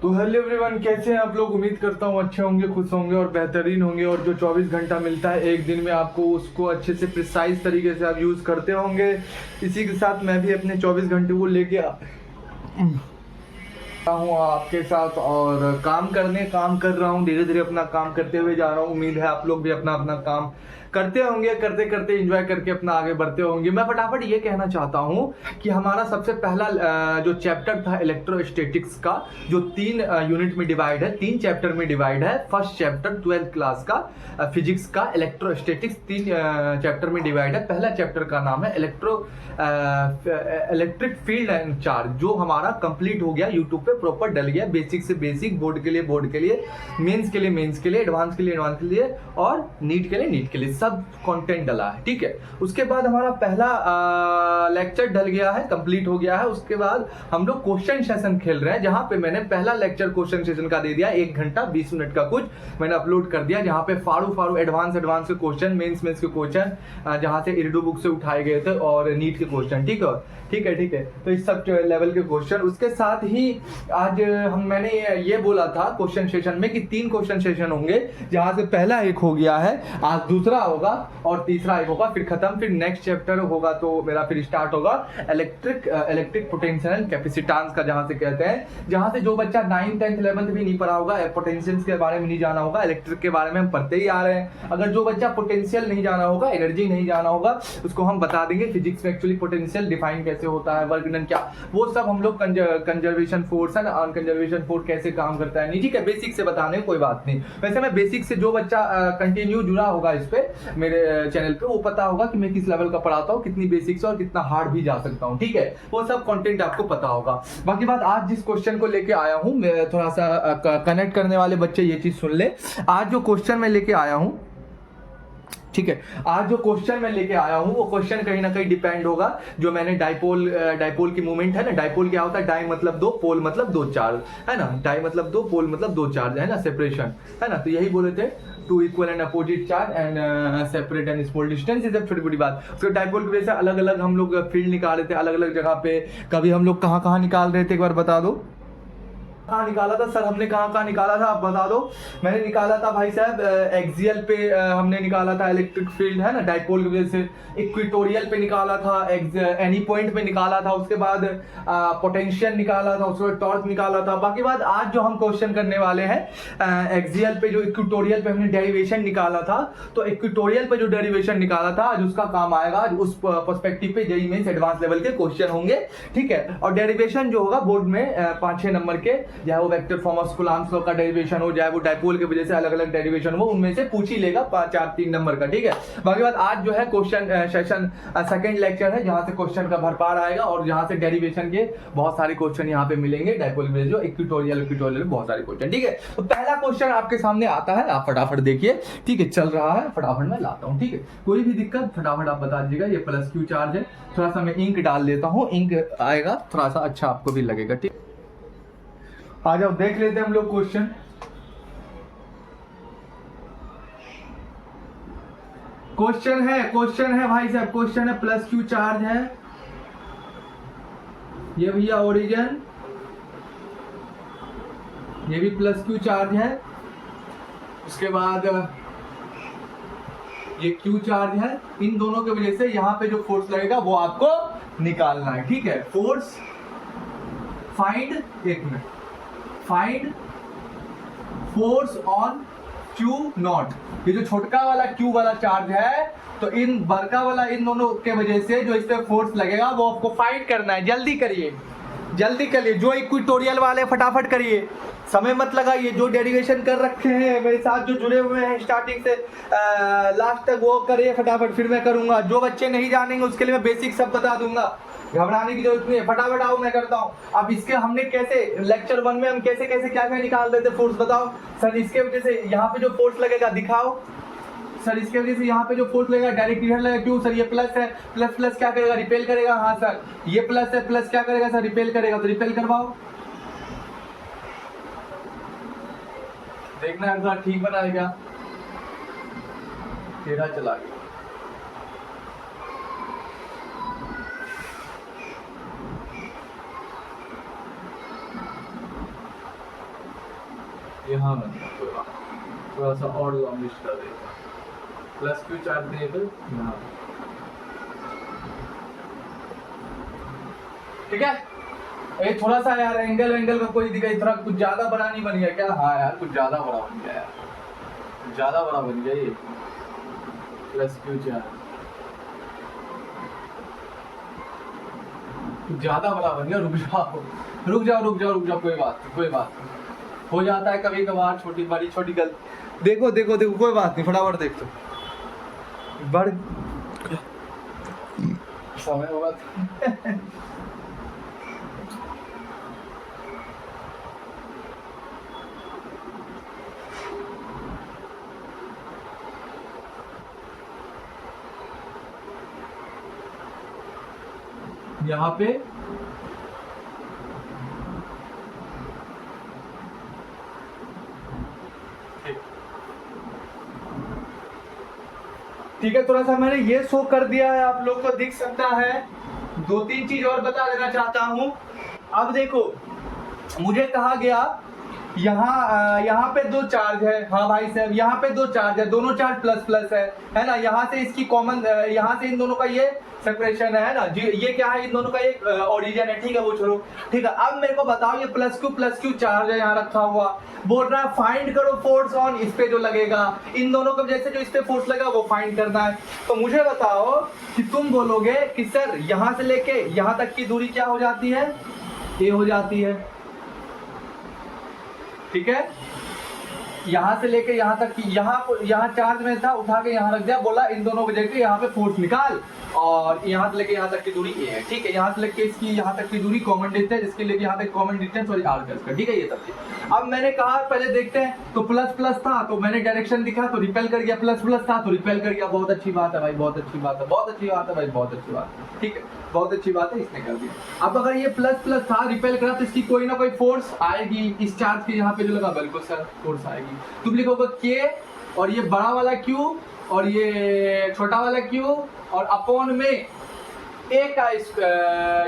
तो hello everyone, कैसे हैं आप लोग। उम्मीद करता हूँ अच्छे होंगे, खुश होंगे और बेहतरीन होंगे। और जो 24 घंटा मिलता है एक दिन में आपको, उसको अच्छे से प्रिसाइज तरीके से आप यूज़ करते होंगे। इसी के साथ मैं भी अपने 24 घंटे को लेके हूँ आपके साथ और काम कर रहा हूँ। धीरे धीरे अपना काम करते हुए जा रहा हूँ। उम्मीद है आप लोग भी अपना अपना काम करते होंगे, करते करते एंजॉय करके अपना आगे बढ़ते होंगे। मैं फटाफट ये कहना चाहता हूँ कि हमारा सबसे पहला जो चैप्टर था इलेक्ट्रोस्टैटिक्स का, जो 3 यूनिट में डिवाइड है, 3 चैप्टर में डिवाइड है। फर्स्ट चैप्टर 12th क्लास का फिजिक्स का इलेक्ट्रोस्टैटिक्स 3 चैप्टर में डिवाइड है। पहला चैप्टर का नाम है इलेक्ट्रिक फील्ड एंड चार्ज, जो हमारा कंप्लीट हो गया, यूट्यूब पे प्रॉपर डल गया। बेसिक से बेसिक, बोर्ड के लिए बोर्ड के लिए, मेंस के लिए मेंस के लिए, एडवांस के लिए एडवांस के लिए और नीट के लिए नीट के लिए, सब कंटेंट डला है। ठीक है, उसके बाद हमारा पहला लेक्चर डल गया है, कंप्लीट हो गया है। उसके बाद हम लोग क्वेश्चन सेशन खेल रहे हैं, जहां पे मैंने पहला लेक्चर क्वेश्चन सेशन का दे दिया, 1 घंटा 20 मिनट का कुछ मैंने अपलोड कर दिया, जहां पे फाड़ू एडवांस के क्वेश्चन, मेंस के क्वेश्चन, जहां से इर्डू बुक से उठाए गए थे, और नीट के क्वेश्चन। ठीक है, तो इस सब लेवल के क्वेश्चन। उसके साथ ही आज मैंने ये बोला था क्वेश्चन सेशन में कि 3 क्वेश्चन सेशन होंगे, जहां से पहला एक हो गया है, आज दूसरा होगा और तीसरा एक होगा, फिर खत्म। फिर नेक्स्ट चैप्टर होगा तो मेरा फिर स्टार्ट होगा इलेक्ट्रिक पोटेंशियल एंड कैपेसिटेंस का, जहां से कहते हैं, जहां से जो बच्चा 9th 10th 11th भी नहीं पढ़ा होगा, पोटेंशियल के बारे में नहीं जाना होगा, इलेक्ट्रिक के बारे में हम पढ़ते ही आ रहे हैं। अगर जो बच्चा पोटेंशियल नहीं जाना होगा, एनर्जी नहीं जाना होगा, उसको हम बता देंगे फिजिक्स में एक्चुअली पोटेंशियल डिफाइन कैसे होता है, वर्क डन क्या, वो सब हम लोग कंजर्वेशन फोर्स है ना, अनकंजर्वेशन फोर्स कैसे काम करता है, नहीं। ठीक है, बेसिक से बताने कोई बात नहीं। वैसे मैं बेसिक से, जो बच्चा कंटिन्यू जुड़ा होगा इस पे मेरे चैनल पे, वो पता होगा कि मैं किस लेवल का पढ़ाता हूँ, कितनी बेसिक से और कितना हार्ड भी जा सकता हूँ। ठीक है, वो सब कंटेंट आपको पता होगा। बाकी बात, आज जिस क्वेश्चन को लेके आया हूँ, मैं थोड़ा सा कनेक्ट करने वाले बच्चे ये चीज सुन ले। आज जो क्वेश्चन मैं लेके आया हूँ, ठीक है, आज जो क्वेश्चन मैं लेके आया हूं, वो क्वेश्चन कहीं ना कहीं डिपेंड होगा, जो मैंने डाइपोल की मूवमेंट है ना, डाइपोल क्या होता है, डाई मतलब 2, पोल मतलब 2 चार्ज, है ना, डाई मतलब 2, पोल मतलब 2 चार्ज, है ना, सेपरेशन, है ना, तो यही बोले थे, 2 equal and opposite charge and separate and small distance. ये सब छोटी बड़ी बात। उसके डाइपोल की वजह से अलग अलग हम लोग फील्ड निकाल रहे थे, अलग अलग जगह पे। कभी हम लोग कहाँ निकाल रहे थे, एक बार बता दो, कहाँ निकाला था सर, हमने कहाँ निकाला था, आप बता दो। मैंने निकाला था भाई साहब एक्सियल पे, हमने निकाला था इलेक्ट्रिक फील्ड, है ना, डाइपोल की वजह से। इक्वेटोरियल पे निकाला था, एनी पॉइंट पे निकाला था। उसके बाद पोटेंशियल निकाला था, उसके बाद टॉर्क निकाला था। बाकी बात, आज जो हम क्वेश्चन करने वाले हैं, एक्सियल पे जो इक्वेटोरियल पे हमने डेरिवेशन निकाला था, तो इक्वेटोरियल पे जो डेरिवेशन निकाला था, आज उसका काम आएगा। आज उस पर्सपेक्टिव पे जेईई मेंस एडवांस लेवल के क्वेश्चन होंगे। ठीक है, और डेरिवेशन जो होगा बोर्ड में 5-6 नंबर के, चाहे वो vector form of Coulomb's law का डेरिवेशन हो, चाहे वो डाइपोल की वजह से अलग अलग डेरिवेशन हो, उनमें से पूछ ही लेगा 4-3 नंबर का। ठीक है, बाकी बात, आज जो है क्वेश्चन सेशन सेकंड लेक्चर है, जहां से क्वेश्चन का भरपार आएगा और जहां से डेरिवेशन के बहुत सारे क्वेश्चन यहाँ पे मिलेंगे। डाइपोल की वजह से इक्वेटोरियल बहुत सारे क्वेश्चन। ठीक है, तो पहला क्वेश्चन आपके सामने आता है, आप फटाफट देखिए। ठीक है, चल रहा है, फटाफट मैं लाता हूँ। ठीक है, कोई भी दिक्कत फटाफट आप बता दीजिएगा। ये +Q चार्ज है, थोड़ा सा मैं इंक डाल देता हूँ, इंक आएगा थोड़ा सा अच्छा आपको भी लगेगा। ठीक, आ जाओ देख लेते हैं हम लोग क्वेश्चन। क्वेश्चन है भाई साहब, क्वेश्चन है +Q चार्ज है, ये भैया ओरिजिन, ये भी +Q चार्ज है। उसके बाद ये Q चार्ज है। इन दोनों की वजह से यहाँ पे जो फोर्स लगेगा वो आपको निकालना है। ठीक है, force find force on Q not. ये जो छोटका वाला Q वाला चार्ज है, तो इन बड़का वाला, इन दोनों के वजह से जो इस पे फोर्स लगेगा वो आपको फाइंड करना है। जल्दी करिए। जो इक्वेटोरियल वाले फटाफट करिए, समय मत लगाइए। जो डेरिवेशन कर रखे हैं मेरे साथ, जो जुड़े हुए हैं स्टार्टिंग से लास्ट तक, वो करिए फटाफट, फिर मैं करूंगा। जो बच्चे नहीं जानेंगे उसके लिए मैं बेसिक सब बता दूंगा, घबराने की जरूरत नहीं है। फटाफट आओ, मैं करता हूँ। अब इसके हमने कैसे लेक्चर 1 में हम कैसे क्या निकाल रहे थे फोर्स, बताओ सर। इसके वजह से यहाँ पे जो फोर्स लगेगा दिखाओ सर, इसके वजह से यहाँ पे जो फोर्स लगेगा डायरेक्ट इधर लगेगा। क्यों सर, ये प्लस है, प्लस क्या करेगा, रिपेल करेगा। हाँ सर, ये प्लस है, प्लस क्या करेगा सर, रिपेल करेगा। तो रिपेल करवाओ, देखना एक बार ठीक बनाएगा। टेढ़ा चला गया। यहाँ बन गया, कोई बात, थोड़ा सा और लॉन्गिश कर देगा, प्लस क्यू चार्ज देगा यहाँ, ठीक है। ये थोड़ा सा यार एंगल का कोई दिक्कत, थोड़ा कुछ ज्यादा बड़ा नहीं बन गया क्या? हाँ यार कुछ ज्यादा बड़ा बन गया यार, ज्यादा बड़ा बन गया ये, प्लस क्यू चार्ज ज्यादा बड़ा बन गया। रुक जाओ, कोई बात नहीं, हो जाता है कभी कभार, छोटी गलती। देखो कोई बात नहीं, फटाफट देख तो बढ़ समय होगा यहाँ पे ठीक है, थोड़ा सा मैंने ये शो कर दिया है, आप लोग को दिख सकता है। 2-3 चीज और बता देना चाहता हूं। अब देखो, मुझे कहा गया यहाँ पे 2 चार्ज है, हाँ भाई साहब यहाँ पे 2 चार्ज है, दोनों चार्ज प्लस प्लस है ना। यहाँ से इसकी कॉमन, यहाँ से इन दोनों का ये सेपरेशन है ना जी, ये क्या है, इन दोनों का एक ओरिजिन है, ठीक है, वो छोड़ो, ठीक है। अब मेरे को बताओ, ये प्लस क्यू चार्ज है यहाँ रखा हुआ, बोल रहा है फाइंड करो फोर्स ऑन इस पे जो लगेगा, इन दोनों को जैसे जो इस पे फोर्स लगा वो फाइंड करना है। तो मुझे बताओ कि तुम बोलोगे कि सर यहाँ से लेके यहाँ तक की दूरी क्या हो जाती है, ये हो जाती है, ठीक है। यहाँ से लेके यहाँ तक की, यहाँ चार्ज में था, उठा के यहाँ रख दिया, बोला इन दोनों को देख के यहाँ पे फोर्स निकाल, और यहाँ से लेके यहाँ तक की दूरी ए है, ठीक है। यहाँ से लेके इसकी यहाँ तक की दूरी कॉमन डिस्टेंस, इसके लेके यहाँ तक कॉमन डिस्टेंस और आर का, ठीक है, ये सब चीज। अब मैंने कहा पहले देखते हैं, तो प्लस प्लस था तो मैंने डायरेक्शन दिखा तो रिपेल कर गया, प्लस प्लस था तो रिपेल कर गया। बहुत अच्छी बात है भाई, बहुत अच्छी बात है, बहुत अच्छी बात है भाई, बहुत अच्छी बात है, ठीक है, बहुत अच्छी बात है, इसने कर दिया। अब अगर ये प्लस प्लस था, रिपेल करा, तो इसकी कोई ना कोई फोर्स आएगी इस चार्ज के यहाँ पे जो लगा, बिल्कुल सर फोर्स आएगी। तुम लिखोगे के, और ये बड़ा वाला क्यू और ये छोटा वाला क्यू, और अपॉन में ए का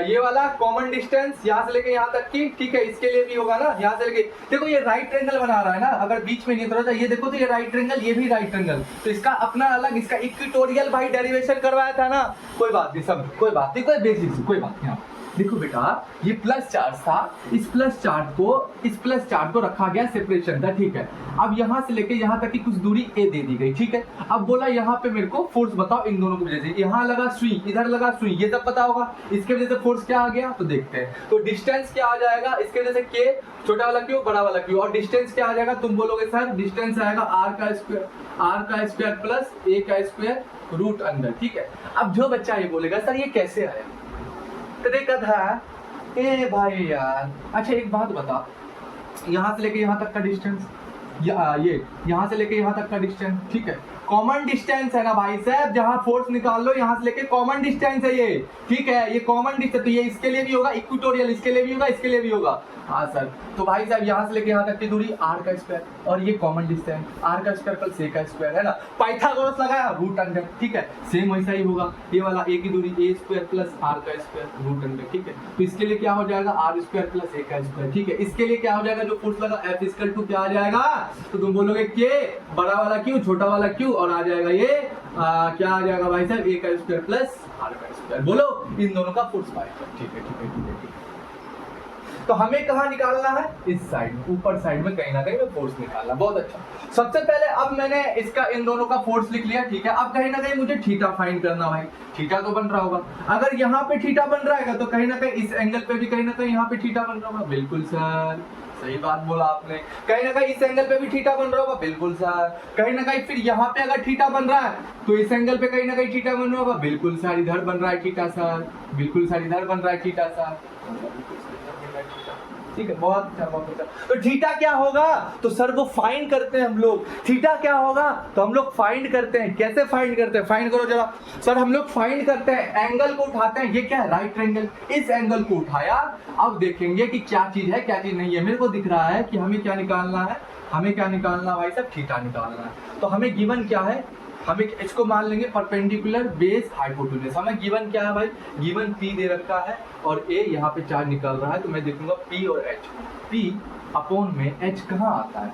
ये वाला कॉमन डिस्टेंस यहाँ से लेके यहाँ तक की, ठीक है, इसके लिए भी होगा ना, यहाँ से लेके। देखो ये राइट ट्रायंगल बना रहा है ना, अगर बीच में नहीं थोड़ा सा ये देखो तो ये राइट ट्रायंगल, ये भी राइट ट्रायंगल, तो इसका अपना अलग, इसका इक्वेटोरियल भाई डेरिवेशन करवाया था ना, कोई बात नहीं, सब कोई बात नहीं, कोई बेसिक कोई बात नहीं। देखो बेटा, ये प्लस चार्ज था, इस प्लस चार्ज को रखा गया, सेपरेशन था, ठीक है। अब यहाँ से लेके यहाँ तक की कुछ दूरी ए दे दी गई, ठीक है। अब बोला यहाँ पे मेरे को फोर्स बताओ इन दोनों की वजह से, यहाँ लगा सुई, इधर लगा सुई, ये सब पता होगा, इसके वजह से फोर्स क्या आ गया, तो देखते हैं। तो डिस्टेंस क्या आ जाएगा, इसके वजह से के, छोटा वाला क्यू, बड़ा वाला क्यू, और डिस्टेंस क्या आ जाएगा, तुम बोलोगे सर डिस्टेंस आएगा आर का स्क्वायर प्लस ए का स्क्वायर रूट अंडर, ठीक है। अब जो बच्चा ये बोलेगा सर ये कैसे आया, तरीका था, ए भाई यार, अच्छा एक बात बता, यहाँ से लेके यहाँ तक का डिस्टेंस, ये यहाँ से लेके यहाँ तक का डिस्टेंस, ठीक है, कॉमन डिस्टेंस है ना भाई साहब, जहाँ फोर्स निकाल लो यहाँ से लेके कॉमन डिस्टेंस है ये, ठीक है, ये कॉमन डिस्टेंस, तो ये इसके लिए भी होगा, इक्वेटोरियल इसके लिए भी होगा, इसके लिए भी होगा, हाँ सर। तो भाई साहब यहाँ से लेके यहाँ तक की दूरी आर का स्क्वायर, और ये कॉमन डिस्टेंस आर का स्क्वायर प्लस ए का स्क्वायर है ना, पाइथागोरस लगाया रूट अंडर, ठीक है, सेम वैसा ही होगा, ये वाला ए की दूरी ए स्क्वायर प्लस आर का स्क्वायर रूट अंडर, ठीक है। तो इसके लिए क्या हो जाएगा, आर स्क्वायर प्लस ए का स्क्वायर, ठीक है। इसके लिए क्या हो जाएगा, जो फोर्स लगा एफ इक्वल टू क्या आ जाएगा, तो तुम बोलोगे के, बड़ा वाला क्यू, छोटा वाला क्यू, और आ जाएगा ये क्या आ जाएगा भाई साहब, ए का स्क्वायर प्लस आर का स्क्वायर, बोलो इन दोनों का फोर्स पाएगा, ठीक है, ठीक है, ठीक है, ठीक है। तो हमें कहाँ निकालना है, इस साइड में, ऊपर साइड में कहीं ना कहीं में फोर्स निकालना, बहुत अच्छा। सबसे पहले अब मैंने इसका इन दोनों का फोर्स लिख लिया, ठीक है। अब कहीं ना कहीं मुझे थीटा फाइंड करना भाई, थीटा तो बन रहा होगा, अगर यहाँ पे थीटा बन रहा है तो कहीं ना कहीं इस एंगल पे भी कहीं ना कहीं यहाँ पे थीटा बन रहा होगा, बिल्कुल सर, सही बात बोला आपने, कहीं ना कहीं इस एंगल पे भी थीटा बन रहा होगा, बिल्कुल सर, कहीं ना कहीं फिर यहाँ पे अगर थीटा बन रहा है तो इस एंगल पे कहीं ना कहीं थीटा बन रहा होगा, बिल्कुल सर, इधर बन रहा है थीटा सर, बिल्कुल सर, इधर बन रहा है थीटा सर, ठीक है, बहुत अच्छा, बहुत अच्छा। तो थीटा क्या होगा, तो सर वो फाइंड करते हैं हम लोग, थीटा क्या होगा, तो हम लोग फाइंड करते हैं, कैसे फाइंड करते हैं, फाइंड करो जरा सर। हम लोग फाइंड करते हैं, एंगल को उठाते हैं, ये क्या है, राइट ट्रायंगल, इस एंगल को उठाया, अब देखेंगे कि क्या चीज है क्या चीज नहीं है। मेरे को दिख रहा है कि हमें क्या निकालना है, हमें क्या निकालना भाई साहब, थीटा निकालना है। तो हमें गिवन क्या है, हम एक इसको मान लेंगे परपेंडिकुलर बेस हाइपोटेन्यूज। हमें गिवन क्या है भाई, गिवन P दे रखा है और A यहाँ पे चार्ज निकल रहा है, तो मैं देखूंगा P और H। P अपॉन में H कहाँ आता है,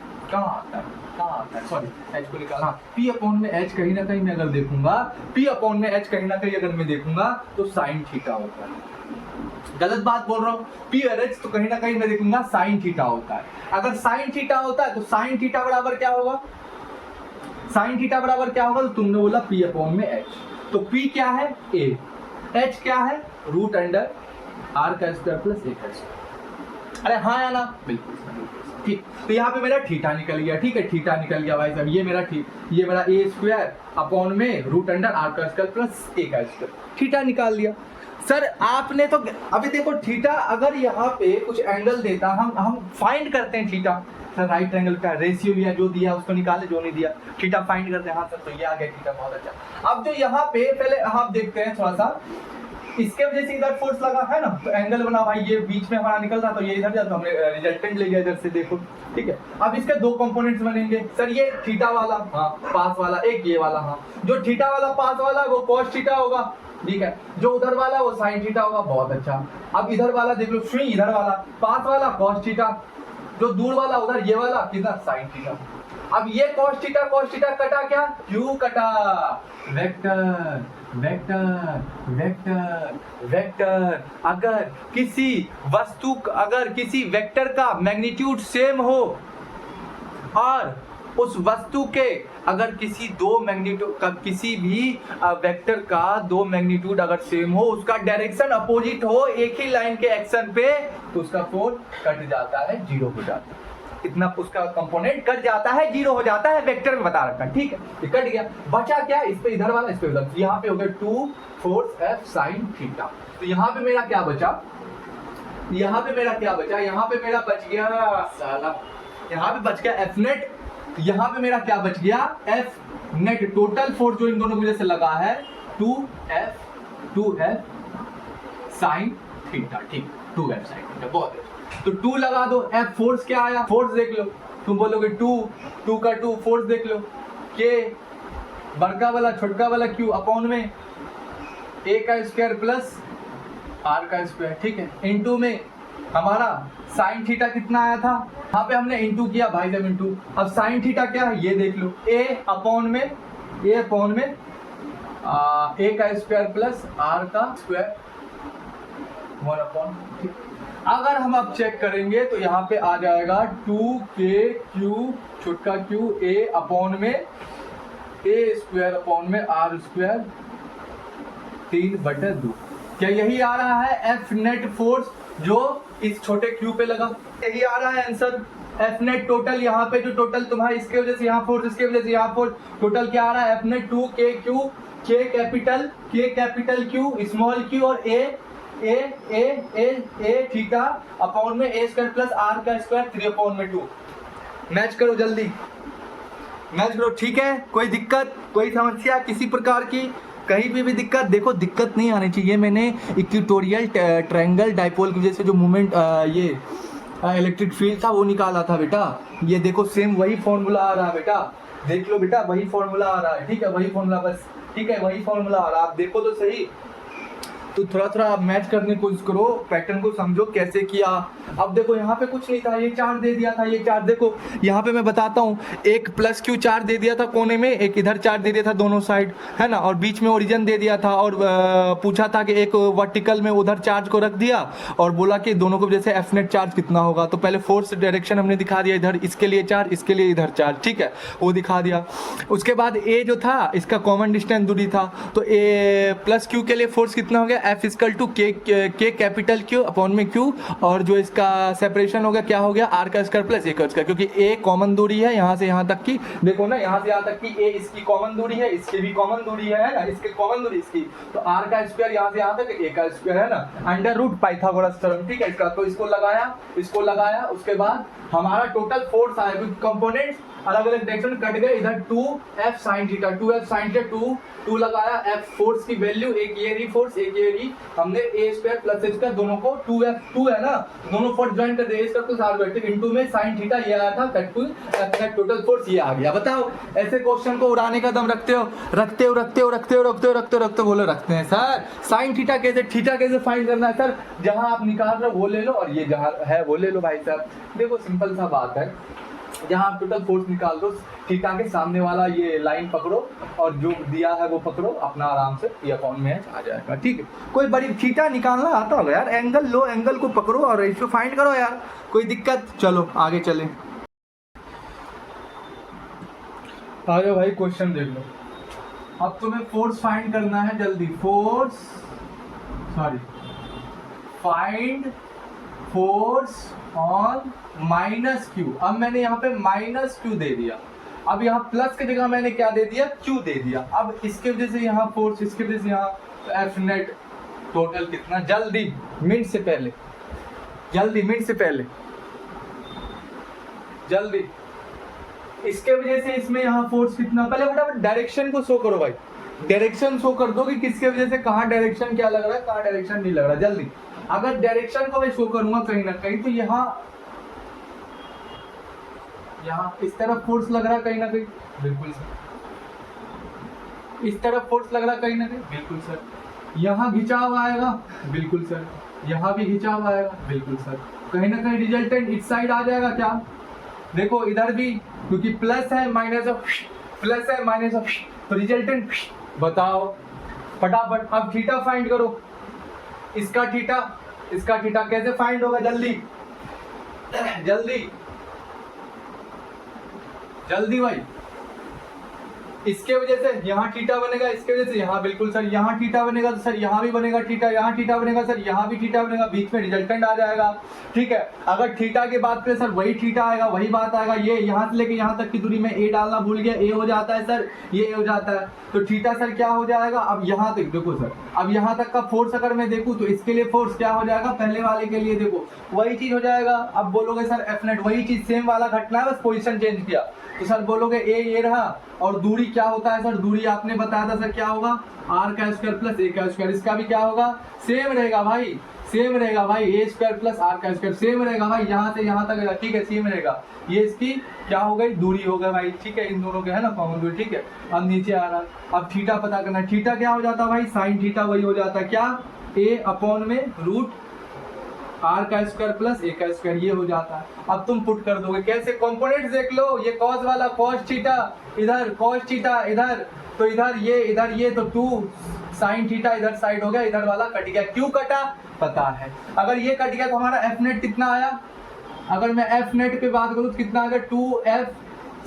सॉरी H को निकालना, P अपॉन में H कहीं ना कहीं मैं अगर देखूंगा, P अपॉन में H कहीं ना कहीं अगर मैं देखूंगा तो साइन थीटा होता है। गलत बात बोल रहा हूँ, P और H तो कहीं ना कहीं मैं देखूंगा साइन थीटा होता है। अगर साइन थीटा होता है तो साइन थीटा बराबर क्या होगा, साइन थीटा बराबर क्या होगा, तो तुमने बोला P अपॉन में H, तो P क्या है A, H क्या है रूट अंडर R का स्क्वायर प्लस A का स्क्वायर। अरे हाँ या ना, बिल्कुल ठीक। तो यहाँ पे मेरा थीटा निकल गया, ठीक है, थीटा निकल गया भाई साहब, ये मेरा A स्क्वायर अपॉन में रूट अंडर R का स्क्वायर प्लस A का स्क्वायर, थीटा निकाल लिया। सर आपने तो अभी देखो थीटा अगर यहाँ पे कुछ एंगल देता, हम फाइंड करते हैं थीटा, सर राइट एंगल का रेशियो लिया, जो दिया उसको निकाले, जो नहीं दिया थीटा फाइंड करते हैं। हाँ सर, तो ये आ गया थीटा, बहुत अच्छा। अब जो यहाँ पे पहले हम देखते हैं थोड़ा सा, इसके वजह से इधर फोर्स लगा है ना, तो एंगल बना भाई, ये बीच में हमारा निकल रहा, तो ये इधर जाता, हमने रिजल्टेंट ले लिया इधर से, देखो ठीक है। अब इसके दो कंपोनेंट्स बनेंगे, सर ये थीटा वाला हाँ पास वाला, एक ये वाला हाँ, जो थीटा वाला पास वाला वो cos थीटा होगा, ठीक है, जो उधर वाला वो sin थीटा होगा, बहुत अच्छा। अब इधर वाला देख लो, सुई इधर वाला पास वाला cos थीटा, जो दूर वाला उधर ये वाला किधर sin थीटा। अब ये cos थीटा कटा क्या, क्यों कटा, वेक्टर वेक्टर वेक्टर वेक्टर। अगर किसी वेक्टर का मैग्नीट्यूड सेम हो और उस वस्तु के अगर किसी भी वेक्टर का दो मैग्नीट्यूड अगर सेम हो, उसका डायरेक्शन अपोजिट हो एक ही लाइन के एक्शन पे, तो उसका फोर्स कट जाता है, जीरो हो जाता है, इतना उसका कंपोनेंट कट जाता है, जीरो हो जाता है, वेक्टर में बता रखा है, ठीक है। ये कट गया, बचा क्या, इस पे इधर वाला, इस पे उधर, यहाँ पे हो गया 2 फोर्स F sin थीटा। तो यहाँ पे मेरा क्या बचा, यहाँ पे मेरा बच गया साला, यहाँ पे बच गया F नेट, यहाँ पे मेरा क्या बच गया F नेट, टोटल फोर्स जो इन दोनों की वजह से लगा है 2F sin थीटा, ठीक, 2F sin थीटा, बहुत है। तो 2 लगा दो, F फोर्स क्या आया, फोर्स देख लो, तुम बोलोगे 2 का 2 फोर्स देख लो, K बड़का वाला छोटका वाला Q अपॉन में A का स्क्वायर प्लस R का स्क्वायर, ठीक है, इनटू में हमारा साइन थीटा कितना आया था, यहाँ पे हमने इनटू किया भाई साहब, इनटू। अब साइन थीटा क्या है ये देख लो, A अपॉन में A का स्क्वायर प्लस R का स्क्वायर 1 अपॉन, ठीक। अगर हम अब चेक करेंगे तो यहाँ पे आ जाएगा 2KQ छोटका Q A अपॉन में A स्क्वायर अपॉन में R स्क्वायर 3/2। क्या यही आ रहा है F नेट फोर्स जो इस छोटे Q पे लगा, यही आ रहा है आंसर। F नेट टोटल यहाँ पे जो टोटल तुम्हारा इसके वजह से यहाँ फोर्स, इसके वजह से यहाँ फोर्स, टोटल क्या आ रहा है F net 2KQ, K capital Q small q और A थीटा अपॉन में A स्क्वायर प्लस R का स्क्वायर 3/2। मैच करो जल्दी, मैच करो, ठीक है। कोई दिक्कत, कोई समस्या किसी प्रकार की, कहीं भी दिक्कत, देखो दिक्कत नहीं आनी चाहिए। मैंने इक्वेटोरियल ट्रायंगल डाइपोल की वजह से जो मूवमेंट ये इलेक्ट्रिक फील्ड था वो निकाला था बेटा, ये देखो सेम वही फॉर्मूला आ रहा है बेटा, देख लो बेटा वही फॉर्मूला आ रहा है, ठीक है, वही फॉर्मूला, बस ठीक है, वही फॉर्मूला आ रहा है, आप देखो तो सही। तो थोड़ा आप मैच करने की कोशिश करो, पैटर्न को समझो कैसे किया। अब देखो यहाँ पे कुछ नहीं था, ये चार्ज दे दिया था, ये चार्ज देखो यहाँ पे मैं बताता हूँ, एक प्लस क्यू चार्ज दे दिया था कोने में, एक इधर चार्ज दे दिया था दोनों साइड, है ना, और बीच में ओरिजिन दे दिया था, और पूछा था कि एक वर्टिकल में उधर चार्ज को रख दिया और बोला कि दोनों को वजह से एफ नेट चार्ज कितना होगा। तो पहले फोर्स डायरेक्शन हमने दिखा दिया, इधर इसके लिए चार्ज, इसके लिए इधर चार्ज, ठीक है, वो दिखा दिया। उसके बाद ए जो था इसका कॉमन डिस्टेंस दूरी था, तो ए प्लस क्यू के लिए फोर्स कितना हो गया, एफ इक्वल टू के कैपिटल क्यू अपॉन में क्यू, और जो इसका सेपरेशन हो गया क्या हो गया, आर का स्क्वायर प्लस ए का स्क्वायर, क्योंकि ए कॉमन दूरी है यहाँ से यहाँ तक की, देखो ना यहाँ से यहाँ तक की ए इसकी कॉमन दूरी है, इसकी भी कॉमन दूरी है ना, इसकी कॉमन दूरी इसकी, तो आर का स्क्वायर यहाँ से यहाँ तक ए का स्क्वायर है ना, अंडर रूट पाइथागोरस थ्योरम, ठीक है इसका। तो इसको लगाया, उसके बाद हमारा टोटल फोर्स आया, क्योंकि कंपोनेंट्स अलग अलग डायरेक्शन कट गए, इधर 2f sin theta, 2f sin theta, 2 लगाया, f फोर्स की वैल्यू, एक ये रही फोर्स, एक ये रही, हमने a square plus h square दोनों को 2 है ना, दोनों फोर्स ज्वाइन कर दे, a square plus r square into में sin थीटा ये आया था, कट टू टोटल फोर्स ये आ गया। बताओ ऐसे क्वेश्चन को उड़ाने का दम रखते हो, बोलो रखते हैं सर। sin थीटा कैसे फाइंड करना है सर, जहां आप निकाल रहे हो वो ले लो और ये जहां है वो ले लो भाई साहब। देखो सिंपल सा बात है, जहां आप टोटल फोर्स निकाल दो, थीटा के सामने वाला ये लाइन पकड़ो और जो दिया है वो पकड़ो, अपना आराम से ये अपॉन में आ जाएगा। ठीक है, कोई बड़ी थीटा निकालना आता होगा यार, एंगल लो, एंगल को पकड़ो और रेशियो फाइंड करो यार, कोई दिक्कत। चलो आगे चले, आ जाओ भाई क्वेश्चन देख लो। अब तुम्हें फोर्स फाइंड करना है जल्दी, find force on minus Q. अब मैंने यहाँ पे माइनस क्यू दे दिया, अब यहाँ प्लस की जगह मैंने क्या दे दिया, क्यू दे दिया। अब इसके वजह से यहाँ फोर्स, इसके वजह से यहाँ एफ नेट टोटल कितना, जल्दी मिनट से पहले, जल्दी इसके वजह से इसमें यहाँ फोर्स कितना, पहले फटाफट डायरेक्शन को शो करो भाई, डायरेक्शन शो कर दो कि किसके वजह से कहाँ डायरेक्शन क्या लग रहा है, कहाँ डायरेक्शन नहीं लग रहा। जल्दी, अगर डायरेक्शन को मैं शो करूंगा कहीं ना कहीं तो यहाँ इस तरफ फोर्स लग रहा है कहीं ना कहीं, बिल्कुल सर। इस तरफ फोर्स लग रहा है कहीं ना कहीं, बिल्कुल सर। यहाँ खिंचाव आएगा, बिल्कुल सर। यहाँ भी खिंचाव आएगा, बिल्कुल सर। कहीं ना कहीं रिजल्टेंट इस साइड आ जाएगा क्या, देखो इधर भी, क्योंकि प्लस है माइनस ऑफ, तो रिजल्टेंट बताओ फटाफट। अब थीटा फाइंड करो, इसका थीटा कैसे फाइंड होगा, जल्दी भाई। इसके वजह से यहाँ थीटा बनेगा, इसके वजह से यहाँ, बिल्कुल सर। यहाँ थीटा बनेगा तो सर यहाँ भी बनेगा थीटा, यहाँ थीटा बनेगा सर यहाँ भी थीटा बनेगा, बीच में रिजल्टेंट आ जाएगा। ठीक है, अगर थीटा की बात करें सर वही थीटा आएगा, वही बात आएगा। ये यहाँ से लेके यहाँ तक की दूरी में ए डालना भूल गया, ए हो जाता है सर, ये ए हो जाता है, तो थीटा सर क्या हो जाएगा। अब यहाँ तक देखो सर, अब यहाँ तक का फोर्स अगर मैं देखूँ तो इसके लिए फोर्स क्या हो जाएगा, पहले वाले के लिए देखो वही चीज हो जाएगा। अब बोलोगे सर एफ नेट वही चीज, सेम वाला घटना है, बस पोजिशन चेंज किया, तो सर बोलोगे ए ये रहा, और दूरी क्या होता है सर, दूरी आपने बताया था सर क्या होगा, आर का स्क्वायर प्लस ए का स्क्वायर। इसका भी क्या होगा, सेम रहेगा भाई, ए स्क्वायर प्लस आर का स्क्वायर सेम रहेगा भाई, यहाँ से यहाँ तक, ठीक है सेम रहेगा। ये इसकी क्या हो गई, दूरी हो गई भाई, ठीक है, इन दोनों के है ना कॉमन दूरी। ठीक है, अब नीचे आ रहा, अब थीटा पता करना, थीटा क्या हो जाता है भाई, साइन थीटा वही हो जाता है क्या, ए अपॉन में रूट आर का स्क्वायर प्लस ए का स्क्वायर, ये हो जाता है। अब तुम पुट कर दोगे कैसे, कंपोनेंट्स देख लो, ये कॉस वाला कॉस थीटा इधर, कॉस थीटा इधर, तो इधर ये तो 2 साइन थीटा इधर साइड हो गया, इधर वाला कट गया। क्यों कटा पता है, अगर ये कट गया तो हमारा एफ नेट कितना आया, अगर मैं एफ नेट पे बात करूँ तो कितना आ गया, 2f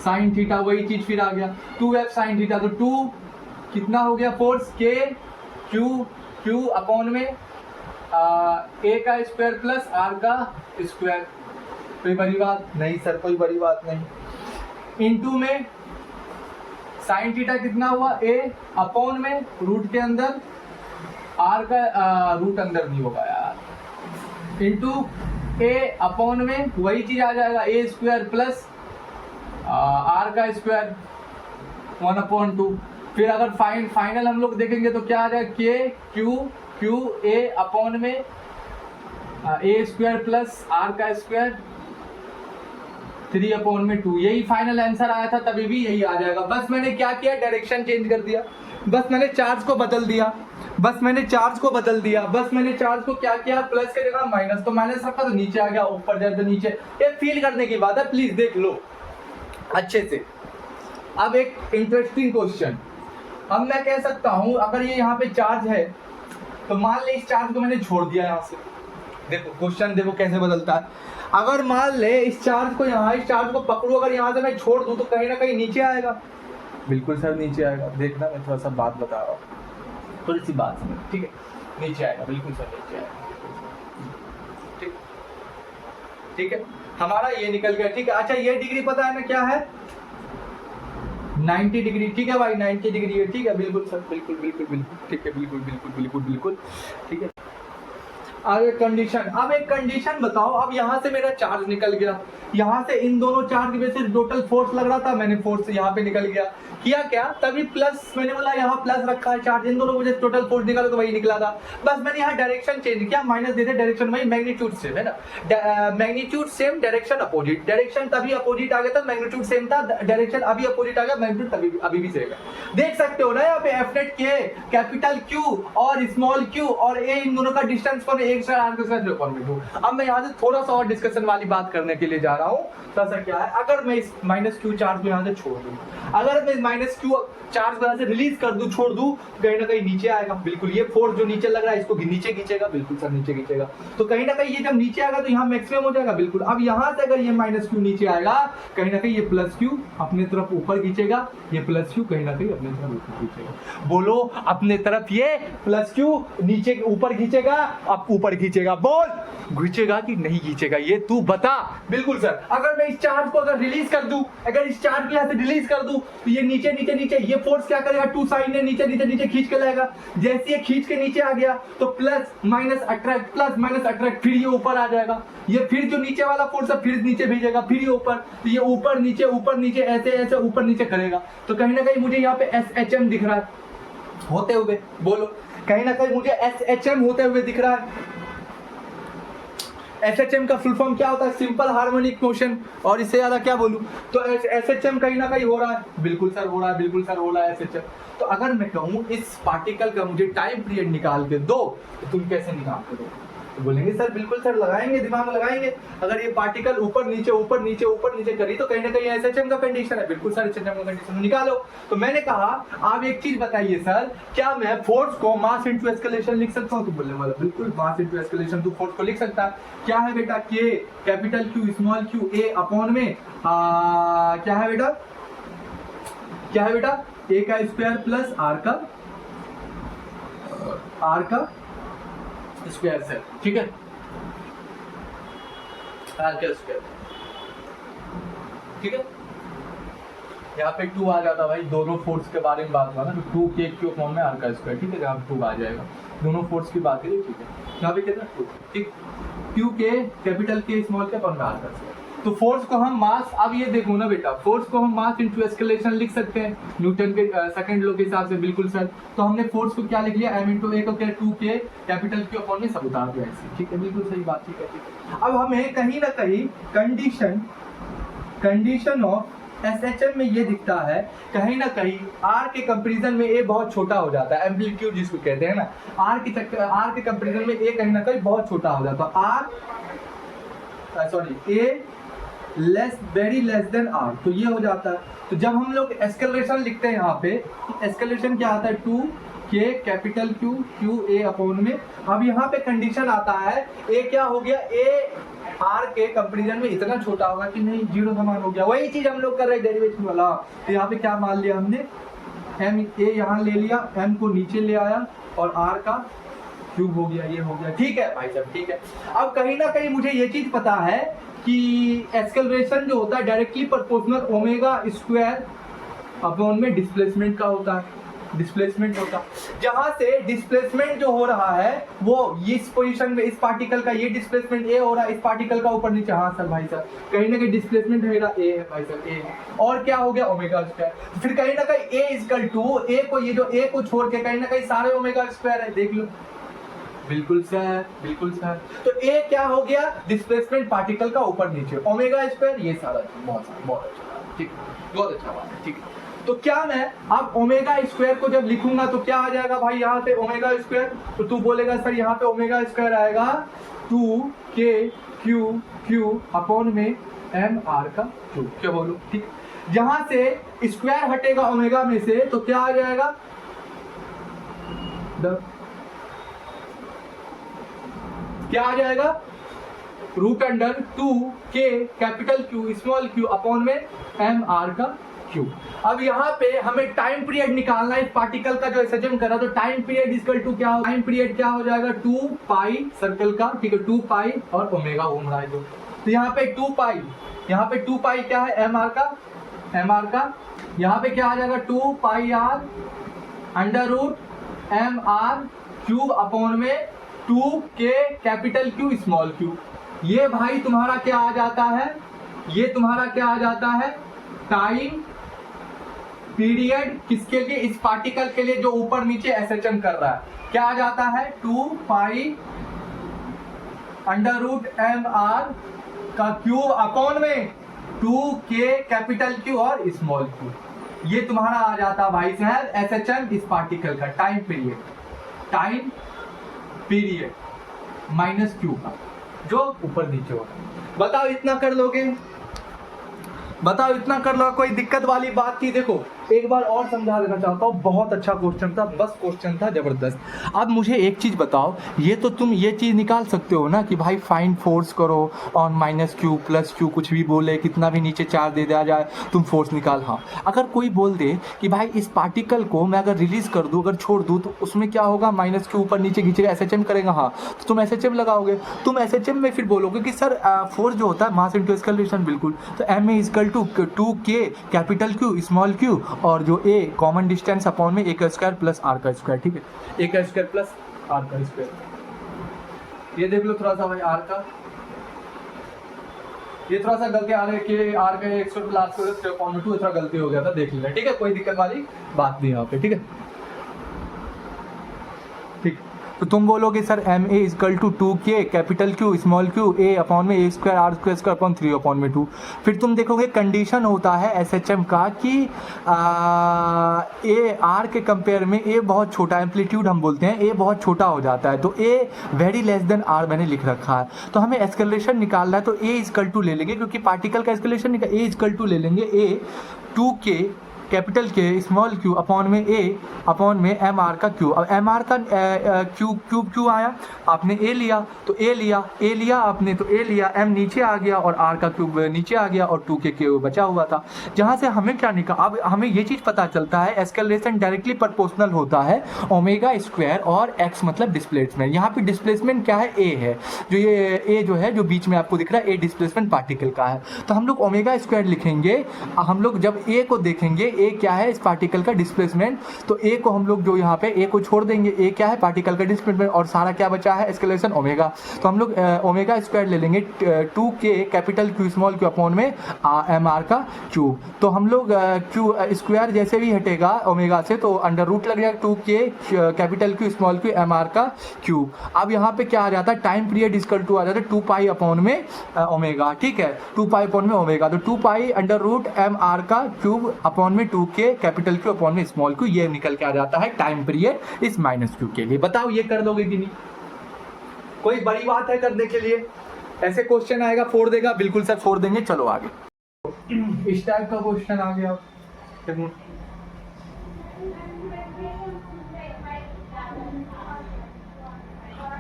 साइन थीटा, वही चीज फिर आ गया 2f साइन थीटा, तो 2 कितना हो गया फोर्स के क्यू अपॉन में ए का स्क्वायर प्लस आर का स्क्वायर। कोई बड़ी बात नहीं सर, कोई बड़ी बात नहीं। इनटू में साइन थीटा कितना हुआ, ए अपॉन में रूट के अंदर आर का रूट अंदर नहीं होगा यार, इनटू ए अपॉन में वही चीज आ जाएगा, ए स्क्वायर प्लस आर का स्क्वायर 1/2। फिर अगर फाइनल हम लोग देखेंगे तो क्या आ जाएगा, के क्यू ए अपॉन में ए स्क्वायर प्लस आर का स्क्वायर 3/2। यही फाइनल आंसर आया था, तभी भी यही आ जाएगा। बस मैंने क्या किया, डायरेक्शन चेंज कर दिया, बस मैंने चार्ज को बदल दिया, बस मैंने चार्ज को क्या किया, प्लस के जगह माइनस, तो माइनस रखा तो नीचे आ गया, ऊपर जाए तो नीचे। ये फील करने की बात है, प्लीज देख लो अच्छे से। अब एक इंटरेस्टिंग क्वेश्चन, अब मैं कह सकता हूं अगर ये यहाँ पे चार्ज है तो मान ले इस चार्ज को मैंने छोड़ दिया यहाँ से, देखो क्वेश्चन देखो कैसे बदलता है। अगर मान ले इस चार्ज को पकड़ू, अगर यहाँ से मैं छोड़ दूं तो कहीं ना कहीं नीचे आएगा, बिल्कुल सर नीचे आएगा। देखना मैं थोड़ा सा बात बता रहा हूँ, थोड़ी सी बात समझ, ठीक है, नीचे आएगा, बिल्कुल सर नीचे आएगा। ठीक है, हमारा ये निकल गया। ठीक है, अच्छा ये डिग्री पता है ना क्या है, 90 डिग्री। ठीक है भाई 90 डिग्री है, ठीक है, बिल्कुल सर, बिल्कुल, ठीक है, बिल्कुल, ठीक है। अब एक कंडीशन बताओ। अब यहाँ से मेरा चार्ज निकल गया, यहाँ से इन दोनों चार्ज में से टोटल फोर्स लग रहा था, मैंने फोर्स यहाँ पे निकल गया, किया क्या तभी प्लस, मैंने बोला यहाँ प्लस रखा है चार्ज, इन दोनों वजह से टोटल फोर्स निकाला तो वही निकला था। बस मैंने यहाँ डायरेक्शन चेंज किया, माइनस दे दे, डायरेक्शन वही, मैग्नीट्यूड सेम है ना, magnitude same, direction opposite, direction तभी अपोजिट आ गया था, मैग्नीट्यूड सेम था, डायरेक्शन अभी अपोजिट आ गया, मैग्नीट्यूड तभी अभी भी सेम है। देख सकते हो ना यहाँ पे एफ नेट के कैपिटल क्यू और स्मॉल क्यू और ए, इन दोनों का डिस्टेंस कौन है, 1 से r के साथ 0.2। अब मैं यहाँ से थोड़ा सा और डिस्कशन वाली बात करने के लिए जा रहा हूँ। थोड़ा सा क्या है, अगर मैं इस माइनस क्यू चार्ज को यहाँ से छोड़ दूँ, अगर मैं माइनस क्यू चार्ज को यहाँ से रिलीज कर दूं, छोड़ दूं, कहीं ना कहीं नीचे आएगा। बिल्कुल ये फोर्स जो नीचे लग रहा है इसको नीचे खींचेगा, बिल्कुल सर नीचे खींचेगा, तो कहीं ना कहीं ये जब नीचे आएगा तो यहाँ मैक्सिमम हो जाएगा। बिल्कुल अब यहाँ से अगर ये माइनस क्यू नीचे आएगा, कहीं ना कहीं ये प्लस क्यू अपने तरफ ऊपर खींचेगा, ये प्लस क्यू कहीं ना कहीं अपने तरफ ऊपर खींचेगा। बोलो, अपने तरफ ये प्लस क्यू नीचे ऊपर खींचेगा, अब ऊपर खींचेगा, बोल खींचेगा कि नहीं खींचेगा, ये तू बता। बिल्कुल सर, अगर मैं इस चार्ज को अगर रिलीज कर दूं, अगर इस चार्ज को यहाँ से रिलीज कर दूं तो ये नीचे नीचे नीचे, ये फोर्स क्या करेगा, टू साइन ने नीचे नीचे नीचे खींच के लाएगा। जैसे ये खींच के नीचे आ गया तो plus minus attract, plus minus attract, फिर ये ऊपर आ जाएगा, ये फिर जो नीचे वाला फोर्स है फिर नीचे भेजेगा, फिर ये ऊपर, तो ये ऊपर नीचे ऐसे ऐसे ऊपर नीचे करेगा। तो कहीं ना कहीं मुझे यहाँ पे SHM दिख रहा है होते हुए, बोलो कहीं ना कहीं मुझे SHM होते हुए दिख रहा है। SHM का फुल फॉर्म क्या होता है, सिंपल हार्मोनिक मोशन, और इससे ज्यादा क्या बोलूं, तो SHM कहीं ना कहीं हो रहा है। बिल्कुल सर हो रहा है, बिल्कुल सर हो रहा है SHM। तो अगर मैं कहूं इस पार्टिकल का मुझे टाइम पीरियड निकाल के दो, तो तुम कैसे निकाल के दो, तो बोलेंगे सर बिल्कुल सर लगाएंगे, दिमाग लगाएंगे। अगर ये पार्टिकल ऊपर नीचे करी तो कहीं ना कहीं SHM का कंडीशन है। बिल्कुल सर SHM का कंडीशन निकालो। तो मैंने कहा आप एक चीज बताइए सर, क्या मैं फोर्स को मास इनटू एस्केलेशन लिख सकता हूँ, तो बोलने वाला बिल्कुल मास इनटू एस्केलेशन तू फोर्स को लिख सकता है। क्या है बेटा, K capital Q small q A upon में क्या है बेटा, A का स्क्वायर प्लस R का स्क्वायर से, ठीक है, R का स्क्वायर, ठीक है। यहाँ पे 2 आ जाता भाई, दोनों फोर्स के बारे में बात हुआ ना, तो 2K अपॉन में R का स्क्वायर, ठीक है, यहाँ पे 2 आ जाएगा, दोनों फोर्स की बात है, ठीक है। यहाँ पे कितना 2, ठीक, Q कैपिटल K स्मॉल के अपॉन में R का स्क्वायर। तो फोर्स को हम मास, अब ये देखो ना बेटा, फोर्स को हम मास इनटू एस्केलेशन लिख सकते हैं न्यूटन के सेकंड लॉ के हिसाब से। बिल्कुल सर, तो हमने फोर्स को क्या लिख लिया, m इंटू ए को क्या 2K कैपिटल Q अपॉन में सब उतार दिया ऐसे, ठीक है, बिल्कुल सही बात, ठीक है। अब हमें कहीं ना कहीं कंडीशन ऑफ SHM में ये दिखता है, कहीं ना कहीं R के कंपैरिजन में A बहुत छोटा हो जाता है, एम्पलीट्यूड जिसको कहते हैं ना, R के कंपैरिजन में A कहीं ना कहीं बहुत छोटा हो जाता है, A very less then R, तो ये हो जाता है। तो जब हम लोग एस्केलेशन लिखते हैं यहाँ पे, एस्केलेशन क्या आता है, 2K capital Q A upon में। अब यहाँ पे कंडीशन आता है A क्या हो गया, A R के कंपैरिजन में इतना छोटा होगा कि नहीं, 0 समान हो गया। वही चीज हम लोग कर रहे हैं डेरिवेशन वाला। तो यहाँ पे क्या मान लिया हमने, M A यहाँ ले लिया, M को नीचे ले आया और R का क्यूब हो गया, ये हो गया, ठीक है भाई साहब, ठीक है। अब कहीं ना कहीं मुझे ये चीज पता है कि एक्सेलरेशन जो होता है directly proportional omega square upon में डिस्प्लेसमेंट का होता है, डिस्प्लेसमेंट होता है। जहां से डिस्प्लेसमेंट जो हो रहा है वो इस पोजीशन में, इस पार्टिकल का ये डिस्प्लेसमेंट A हो रहा है, इस पार्टिकल का ऊपर नीचे, हाँ सर भाई साहब, कहीं ना कहीं डिस्प्लेसमेंट मेरा A है भाई साहब, A, और क्या हो गया ओमेगा स्क्वायर। फिर कहीं ना कहीं A इक्वल टू A को, ये जो A को छोड़ के कहीं ना कहीं सारे ओमेगा स्क्वायर है, देख लो, बिल्कुल सर, बिल्कुल सर। तो A क्या हो गया, डिस्प्लेसमेंट पार्टिकल का ऊपर नीचे, ओमेगा स्क्वायर, ये सारा बहुत अच्छा, ठीक, बहुत अच्छा बात है, ठीक है। तो क्या मैं अब ओमेगा स्क्वायर को जब लिखूंगा तो क्या आ जाएगा भाई, यहाँ से ओमेगा स्क्वायर, तो तू बोलेगा सर यहाँ पे ओमेगा स्क्वायर आएगा 2K Q अपॉन में M R का क्यूब, क्या बोलूं, ठीक। जहां से स्क्वायर हटेगा ओमेगा में से तो क्या आ जाएगा, क्या आ जाएगा, root under 2K capital Q small q upon में M R का क्यूब। अब यहाँ पे हमें टाइम पीरियड निकालना है इस पार्टिकल का जो SHM करा, तो टाइम पीरियड इक्वल टू क्या हो, टाइम पीरियड क्या हो जाएगा 2 पाई सर्कल का, ठीक है, 2 पाई और ओमेगा घूम रहा है जो, तो यहाँ पे 2 पाई, यहाँ पे 2 पाई क्या है एम आर का, यहाँ पे क्या आ जाएगा 2 pi R under root M R cube upon में 2k capital Q small Q. ये भाई तुम्हारा क्या आ जाता है, ये तुम्हारा क्या आ जाता है, टाइम पीरियड किसके लिए, इस पार्टिकल के लिए जो ऊपर नीचे एसएचएम कर रहा है, क्या आ जाता है 2 pi under root M R का क्यूब अपॉन में 2k कैपिटल क्यू और स्मॉल क्यू। ये तुम्हारा आ जाता भाई साहब एसएचएम इस पार्टिकल का टाइम पीरियड माइनस क्यू का जो ऊपर नीचे होगा। बताओ इतना कर लोगे, बताओ इतना कर लो, कोई दिक्कत वाली बात थी? देखो एक बार और समझा देना चाहता हूँ, बहुत अच्छा क्वेश्चन था, बस क्वेश्चन था जबरदस्त। अब मुझे एक चीज बताओ, ये तो तुम ये चीज निकाल सकते हो ना कि भाई फाइंड फोर्स करो on minus Q plus Q, कुछ भी बोले कितना भी नीचे चार्ज दे दिया जाए तुम फोर्स निकाल। हाँ, अगर कोई बोल दे कि भाई इस पार्टिकल को मैं अगर रिलीज कर दूं, अगर छोड़ दूं तो उसमें क्या होगा, माइनस क्यू ऊपर नीचे खींचेगा, एसएचएम करेगा। हाँ, तो तुम एसएचएम लगाओगे, तुम एसएचएम में फिर बोलोगे कि सर फोर्स जो होता है मास इनटू एक्सेलरेशन, बिल्कुल। तो M A equal to 2k capital Q small Q और जो ए कॉमन डिस्टेंस अपॉन में ए का स्क्वायर प्लस आर का स्क्वायर। ठीक है, ए का स्क्वायर प्लस आर का स्क्वायर। ये देख लो थोड़ा सा भाई आर का, ये थोड़ा सा गलती आ रही है कि आर का एक square plus R square upon में 2 थोड़ा गलती हो गया था, देख लेना। ठीक है, कोई दिक्कत वाली बात नहीं यहाँ पे। ठीक है, ठीक। तो तुम बोलोगे sir M A equal to 2k capital Q small Q A upon में A square R square square upon 3 upon में 2। फिर तुम देखोगे कंडीशन होता है एसएचएम का कि ए आर के कंपेयर में ए बहुत छोटा, एम्पलीट्यूड हम बोलते हैं, ए बहुत छोटा हो जाता है, तो A very less than R मैंने लिख रखा है। तो हमें एस्केलेशन निकालना है, तो ए इक्वल टू ले लेंगे, क्योंकि पार्टिकल का एस्केलेशन निकाल, ए इक्वल टू ले लेंगे, ए 2k कैपिटल के स्मॉल क्यू अपॉन में ए अपॉन में एम आर का क्यू। अब एम आर का क्यू आया, आपने ए लिया तो ए लिया आपने तो ए लिया, एम नीचे आ गया और आर का क्यूब नीचे आ गया और 2k क्यू बचा हुआ था। जहाँ से हमें क्या निकाल, अब हमें ये चीज़ पता चलता है एस्केलेशन डायरेक्टली प्रोपोर्शनल होता है ओमेगा स्क्वायर और एक्स मतलब डिस्प्लेसमेंट। यहाँ पे डिस्प्लेसमेंट क्या है, ए है, जो ये ए जो है जो बीच में आपको दिख रहा है, ए डिस्प्लेसमेंट पार्टिकल का है। तो हम लोग ओमेगा स्क्वायर लिखेंगे, हम लोग जब ए को देखेंगे, ए क्या है इस पार्टिकल का डिस्प्लेसमेंट, तो ए को हम लोग जो यहाँ पे ए को छोड़ देंगे, ए क्या है पार्टिकल का डिस्प्लेसमेंट और सारा क्या बचा है एस्केलेशन ओमेगा। तो हम लोग ओमेगा स्क्वायर ले लेंगे 2k capital Q small Q upon में एम आर का क्यूब। तो हम लोग क्यू स्क्वायर जैसे भी हटेगा ओमेगा से तो अंडर रूट लग जाएगा 2k capital Q small Q M R का क्यूब। अब यहाँ पे क्या आ जाता है, टाइम पीरियड इक्वल टू आ जाता है 2 पाई अपॉन में ओमेगा। ठीक है, 2 पाई अपॉन में ओमेगा, तो 2 pi under root M R का क्यूब अपॉन में 2k कैपिटल क्यू अपॉन में स्मॉल क्यू, ये निकल के आ जाता है टाइम पीरियड इस माइनस क्यू के लिए। बताओ ये कर दोगे कि नहीं? कोई बड़ी बात है करने के लिए? ऐसे क्वेश्चन आएगा फोड़ देगा, बिल्कुल सर फोड़ देंगे। चलो आगे, इस टाइप का क्वेश्चन आ गया।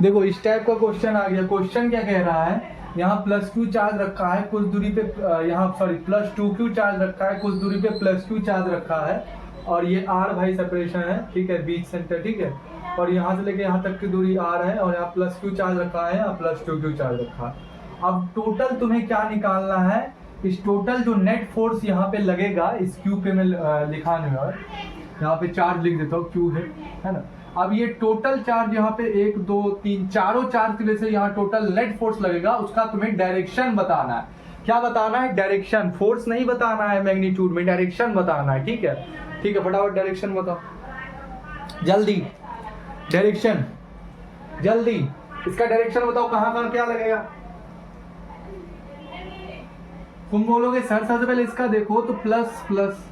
देखो इस टाइप का क्वेश्चन आ गया। क्वेश्चन क्या कह रहा है, यहाँ प्लस क्यू चार्ज रखा है कुछ दूरी पे, यहाँ सॉरी प्लस 2q चार्ज रखा है, कुछ दूरी पे प्लस q चार्ज रखा है और ये r भाई सेपरेशन है। ठीक है, बीच सेंटर। ठीक है, और यहाँ से लेके यहाँ तक की दूरी r है और यहाँ प्लस q चार्ज रखा है, यहाँ प्लस 2q चार्ज रखा है। अब टोटल तुम्हें क्या निकालना है, इस टोटल जो नेट फोर्स यहाँ पे लगेगा, इस q पे मैं लिखा नहीं है, यहाँ पे चार्ज लिख देता हूँ, q है ना। अब ये टोटल चार्ज यहाँ पे 1 2 3 चारों चार्ज की वजह से यहाँ टोटल नेट फोर्स लगेगा, उसका तुम्हें डायरेक्शन बताना है। क्या बताना है? डायरेक्शन, फोर्स नहीं बताना है मैग्नीट्यूड में, डायरेक्शन बताना है। ठीक है, ठीक है, फटाफट डायरेक्शन बताओ जल्दी, डायरेक्शन जल्दी, इसका डायरेक्शन बताओ, कहाँ कहाँ क्या लगेगा। तुम बोलोगे सर सबसे पहले इसका देखो तो प्लस प्लस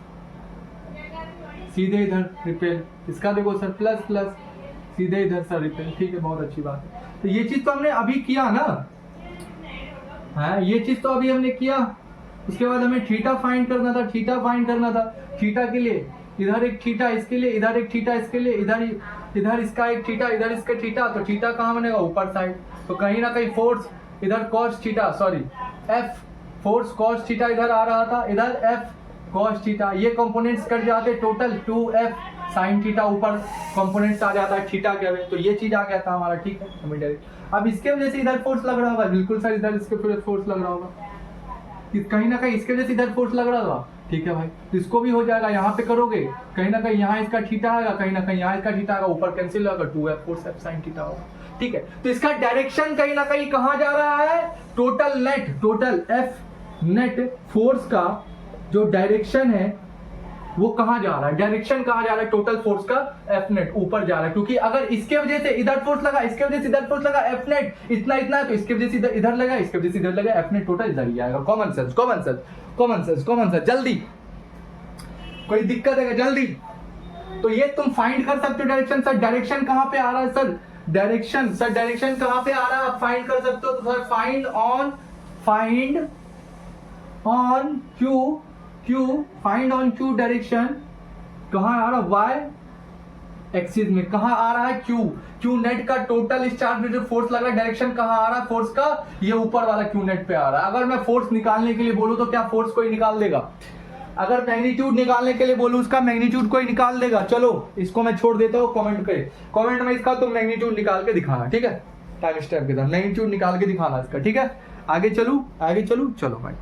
सीधे इधर रिपेल, इसका देखो सर प्लस प्लस सीधे इधर सर रिपेल। ठीक है, बहुत अच्छी बात है। तो ये चीज तो हमने अभी किया ना, है ये चीज तो अभी हमने किया। उसके बाद हमें थीटा फाइंड करना था, थीटा फाइंड करना था। थीटा के लिए इधर एक थीटा, इसके लिए इधर एक थीटा, इसके लिए इधर इसका एक थीटा, इधर इसका थीटा। तो थीटा कहाँ बनेगा? ऊपर साइड। तो कहीं ना कहीं फोर्स इधर cos theta, sorry F, force cos theta इधर आ रहा था, इधर एफ कॉस थीटा। ये कंपोनेंट्स कट जाते, टोटल 2f साइन थीटा ऊपर कंपोनेंट्स आ जाता है थीटा के। तो ये चीज आ गया था हमारा। ठीक है, हमें डायरेक्ट अब इसके वजह से इधर फोर्स लग रहा होगा, बिल्कुल सर इधर इसके फोर्स लग रहा होगा, कहीं ना कहीं इसके वजह से इधर फोर्स लग रहा होगा। ठीक है भाई, तो इसको भी हो जाएगा। यहाँ पे करोगे कहीं ना कहीं यहाँ इसका थीटा आएगा, कहीं ना कहीं यहाँ इसका थीटा आएगा, ऊपर कैंसिल होगा, 2f 4f साइन थीटा होगा। ठीक है, तो इसका डायरेक्शन कहीं ना कहीं कहां जा रहा है, टोटल एफ नेट फोर्स का जो डायरेक्शन है वो कहां जा रहा है, डायरेक्शन कहां जा रहा है टोटल फोर्स का, एफ नेट ऊपर जा रहा है, क्योंकि अगर इसके वजह से इधर फोर्स लगा, इसके वजह से इधर फोर्स लगा, एफ नेट इतना है, तो इसके वजह से इधर लगा, इसके वजह से इधर लगा, एफ नेट टोटल इधर ही आएगा। कॉमन सेंस, जल्दी कोई दिक्कत है जल्दी। तो ये तुम फाइंड कर सकते हो डायरेक्शन। सर डायरेक्शन कहां पे आ रहा है, सर डायरेक्शन कहां पे आ रहा है आप फाइंड कर सकते हो। तो sir find on Q direction कहां आ रहा है, वाई एक्सिस में कहां आ रहा है, क्यू नेट का टोटल इस चार्ज में जो फोर्स लगा, डायरेक्शन कहां आ रहा है फोर्स का, ये ऊपर वाला क्यू नेट पे आ रहा है। अगर मैं फोर्स निकालने के लिए बोलूं तो क्या फोर्स कोई निकाल देगा, अगर मैग्नीट्यूड निकालने के लिए बोलूं उसका मैग्नीट्यूड कोई निकाल देगा। चलो इसको मैं छोड़ देता हूं, कमेंट में इसका तुम मैग्नीट्यूड निकाल के दिखाना, ठीक है, टाइम स्टेप के साथ मैग्नीट्यूड निकाल के दिखाना इसका, ठीक है। आगे चलूं, चलो भाई।